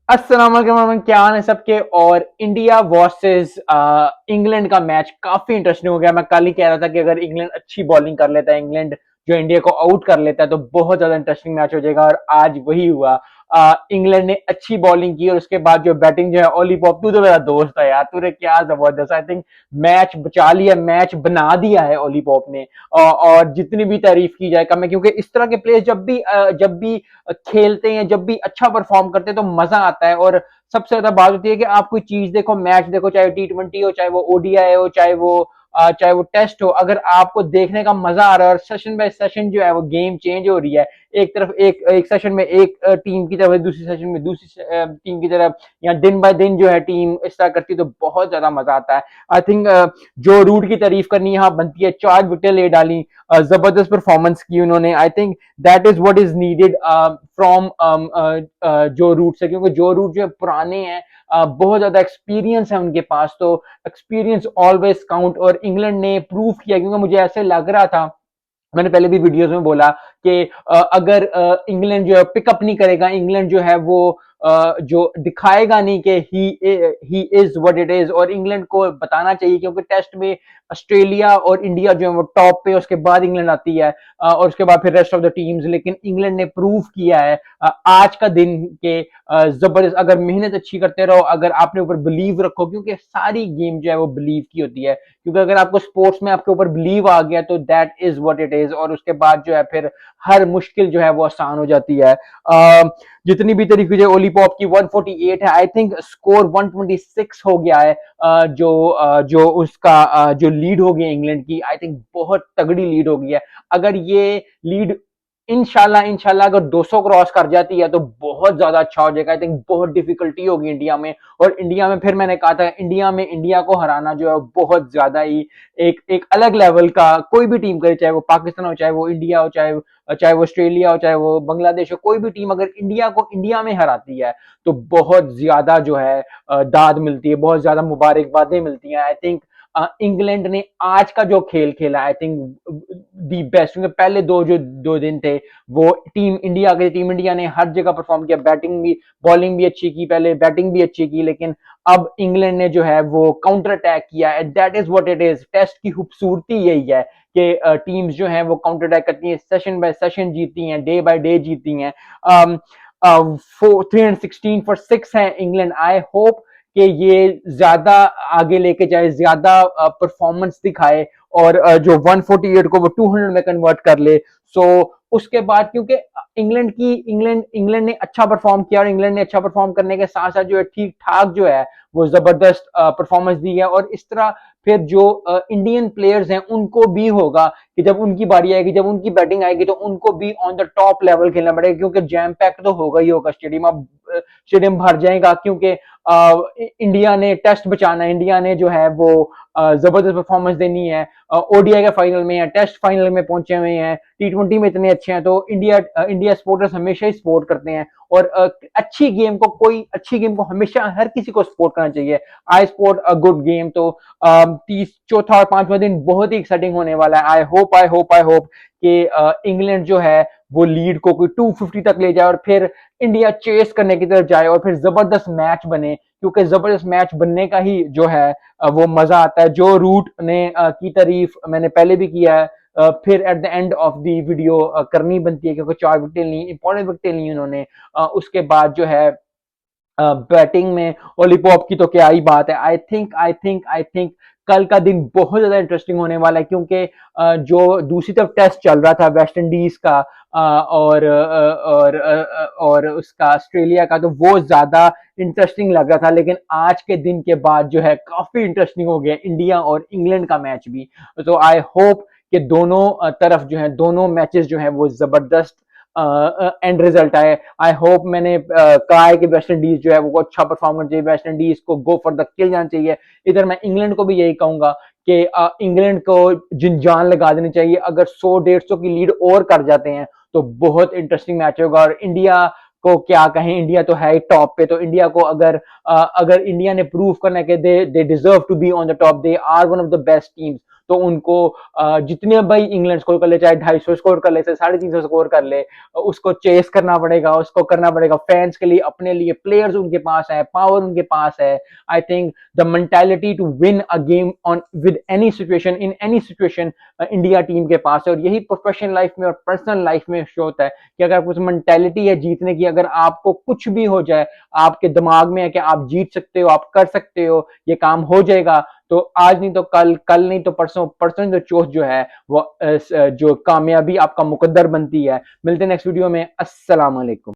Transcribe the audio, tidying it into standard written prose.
अस्सलाम वालेकुम, क्या हाल है सबके। और इंडिया वर्सेस इंग्लैंड का मैच काफी इंटरेस्टिंग हो गया। मैं कल ही कह रहा था कि अगर इंग्लैंड अच्छी बॉलिंग कर लेता है, इंग्लैंड जो इंडिया को आउट कर लेता है, तो बहुत ज्यादा इंटरेस्टिंग मैच हो जाएगा। और आज वही हुआ। इंग्लैंड ने अच्छी बॉलिंग की और उसके बाद जो बैटिंग जो है, ओली पॉप, तू तो मेरा दोस्त है यार, तूने क्या जबरदस्त, आई थिंक मैच बचा लिया, मैच बना दिया है ओली पॉप ने। और जितनी भी तारीफ की जाए कम है, क्योंकि इस तरह के प्लेयर्स जब भी खेलते हैं, जब भी अच्छा परफॉर्म करते हैं, तो मजा आता है। और सबसे ज्यादा बात होती है कि आप कोई चीज देखो, मैच देखो, चाहे T20 हो, चाहे वो ओडीआई हो, चाहे वो टेस्ट हो, अगर आपको देखने का मजा आ रहा है और सेशन बाय सेशन जो है वो गेम चेंज हो रही है, एक तरफ एक एक सेशन में एक टीम की तरफ, दूसरी सेशन में दूसरी टीम की तरफ, या दिन बाय दिन जो है टीम इस तरह करती है, तो बहुत ज्यादा मजा आता है। आई थिंक जो रूट की तारीफ करनी यहाँ बनती है, 4 विकेट ले डाली, जबरदस्त परफॉर्मेंस की उन्होंने। I think that is what is needed from जो रूट से, क्योंकि जो रूट जो है पुराने हैं, बहुत ज्यादा एक्सपीरियंस है उनके पास, तो एक्सपीरियंस ऑलवेज काउंट। और इंग्लैंड ने प्रूव किया, क्योंकि मुझे ऐसे लग रहा था, मैंने पहले भी वीडियोस में बोला कि अगर इंग्लैंड जो है पिकअप नहीं करेगा, इंग्लैंड जो है वो जो दिखाएगा नहीं कि he is what it is, और इंग्लैंड को बताना चाहिए, क्योंकि टेस्ट में ऑस्ट्रेलिया और इंडिया जो है वो टॉप पे, उसके बाद इंग्लैंड आती है, और उसके बाद फिर रेस्ट ऑफ द टीम्स। लेकिन इंग्लैंड ने प्रूव किया है आज का दिन के जबरदस्त, अगर मेहनत अच्छी करते रहो, अगर आपने ऊपर बिलीव रखो, क्योंकि सारी गेम जो है वो बिलीव की होती है, क्योंकि अगर आपको स्पोर्ट्स में आपके ऊपर बिलीव आ गया, तो that is what it is, और उसके बाद जो है फिर हर मुश्किल जो है वो आसान हो जाती है। जितनी भी तरीके से ओली पॉप की 148 है, आई थिंक स्कोर 126 हो गया है। जो उसका जो लीड हो गई इंग्लैंड की, आई थिंक बहुत तगड़ी लीड हो गई है। अगर ये लीड इंशाल्लाह इंशाल्लाह अगर 200 क्रॉस कर जाती है, तो बहुत ज्यादा अच्छा हो जाएगा। आई थिंक बहुत डिफिकल्टी होगी इंडिया में, और इंडिया में फिर मैंने कहा था, इंडिया में इंडिया को हराना जो है बहुत ज्यादा ही एक एक अलग लेवल का, कोई भी टीम करे, चाहे वो पाकिस्तान हो, चाहे वो इंडिया हो, चाहे वो ऑस्ट्रेलिया हो, चाहे वो बांग्लादेश हो, कोई भी टीम अगर इंडिया को इंडिया में हराती है, तो बहुत ज्यादा जो है दाद मिलती है, बहुत ज्यादा मुबारकबादें मिलती हैं। आई थिंक इंग्लैंड ने आज का जो खेल खेला, आई थिंक दी बेस्ट, क्योंकि पहले दो दिन थे वो टीम इंडिया ने हर जगह परफॉर्म किया, बैटिंग भी, बॉलिंग भी अच्छी की, पहले बैटिंग भी अच्छी की, लेकिन अब इंग्लैंड ने जो है वो काउंटर अटैक किया है। That is what it is, test की खूबसूरती यही है कि टीम्स जो हैं वो काउंटर अटैक करती हैं, सेशन बाय सेशन जीती हैं, डे बाय डे जीती हैं। 316 for 6 है इंग्लैंड। आई होप कि ये ज्यादा आगे लेके जाए, ज्यादा परफॉर्मेंस दिखाए, और जो 148 को वो 200 में कन्वर्ट कर ले। सो उसके बाद, क्योंकि इंग्लैंड ने अच्छा परफॉर्म किया, और इंग्लैंड ने अच्छा परफॉर्म करने के साथ साथ जो है ठीक ठाक जो है वो जबरदस्त परफॉर्मेंस दी है। और इस तरह फिर जो इंडियन प्लेयर्स हैं उनको भी होगा कि जब उनकी बारी आएगी, जब उनकी बैटिंग आएगी, तो उनको भी ऑन द टॉप लेवल खेलना पड़ेगा, क्योंकि जैम पैक तो होगा ही होगा स्टेडियम। अब स्टेडियम भर जाएगा, क्योंकि इंडिया ने टेस्ट बचाना है, इंडिया ने जो है वो जबरदस्त परफॉर्मेंस देनी है। ओडीआई के फाइनल में या टेस्ट फाइनल में पहुंचे हुए हैं, T20 में इतने अच्छे हैं, तो इंडिया सपोर्टर्स हमेशा ही सपोर्ट करते हैं। और अच्छी गेम को हमेशा हर किसी को सपोर्ट करना चाहिए। I support a good game. तो तीस चौथा और पांचवा दिन बहुत ही एक्साइटिंग होने वाला है। आई होप कि इंग्लैंड जो है वो लीड को कोई 250 तक ले जाए, और फिर इंडिया चेस करने की तरफ जाए, और फिर जबरदस्त मैच बने, क्योंकि जबरदस्त मैच बनने का ही जो है वो मजा आता है। जो रूट ने की तारीफ मैंने पहले भी किया है, फिर at the end of the video करनी बनती है, क्योंकि 4 विकेट ली, इंपॉर्टेंट विकेट ली उन्होंने। उसके बाद जो है बैटिंग में ओलीपॉप की तो क्या ही बात है। आई थिंक कल का दिन बहुत ज्यादा इंटरेस्टिंग होने वाला है, क्योंकि जो दूसरी तरफ टेस्ट चल रहा था वेस्ट इंडीज का, और उसका ऑस्ट्रेलिया का, तो वो ज्यादा इंटरेस्टिंग लग रहा था। लेकिन आज के दिन के बाद जो है काफी इंटरेस्टिंग हो गया इंडिया और इंग्लैंड का मैच भी। तो आई होप कि दोनों तरफ जो है, दोनों मैचेस जो है वो जबरदस्त एंड रिजल्ट आए। आई होप, मैंने कहा है कि वेस्ट इंडीज जो है वो अच्छा परफॉर्म करना चाहिए, वेस्ट इंडीज को गो फॉर द किल जाना चाहिए। इधर मैं इंग्लैंड को भी यही कहूंगा कि इंग्लैंड को जिन जान लगा देनी चाहिए। अगर 100-150 की लीड और कर जाते हैं, तो बहुत इंटरेस्टिंग मैच होगा। और इंडिया को क्या कहें, इंडिया तो है ही टॉप पे, तो इंडिया को अगर इंडिया ने प्रूव करना है कि they deserve to be on the top, they are one of the best teams, तो उनको जितने भाई इंग्लैंड स्कोर कर ले, चाहे 250 स्कोर कर ले, 350 स्कोर कर ले, उसको चेस करना पड़ेगा, उसको करना पड़ेगा फैंस के लिए, अपने लिए, प्लेयर्स उनके पास है, पावर उनके पास है। I think the mentality to win a game on with any situation, in any situation, India team के पास है। और यही प्रोफेशनल लाइफ में और पर्सनल लाइफ में शो होता है कि अगर कुछ मेंटालिटी है जीतने की, अगर आपको कुछ भी हो जाए, आपके दिमाग में है कि आप जीत सकते हो, आप कर सकते हो, ये काम हो जाएगा, तो आज नहीं तो कल, कल नहीं तो परसों, परसों नहीं तो चौथ जो है वो जो कामयाबी आपका मुकद्दर बनती है। मिलते हैं नेक्स्ट वीडियो में। अस्सलाम वालेकुम।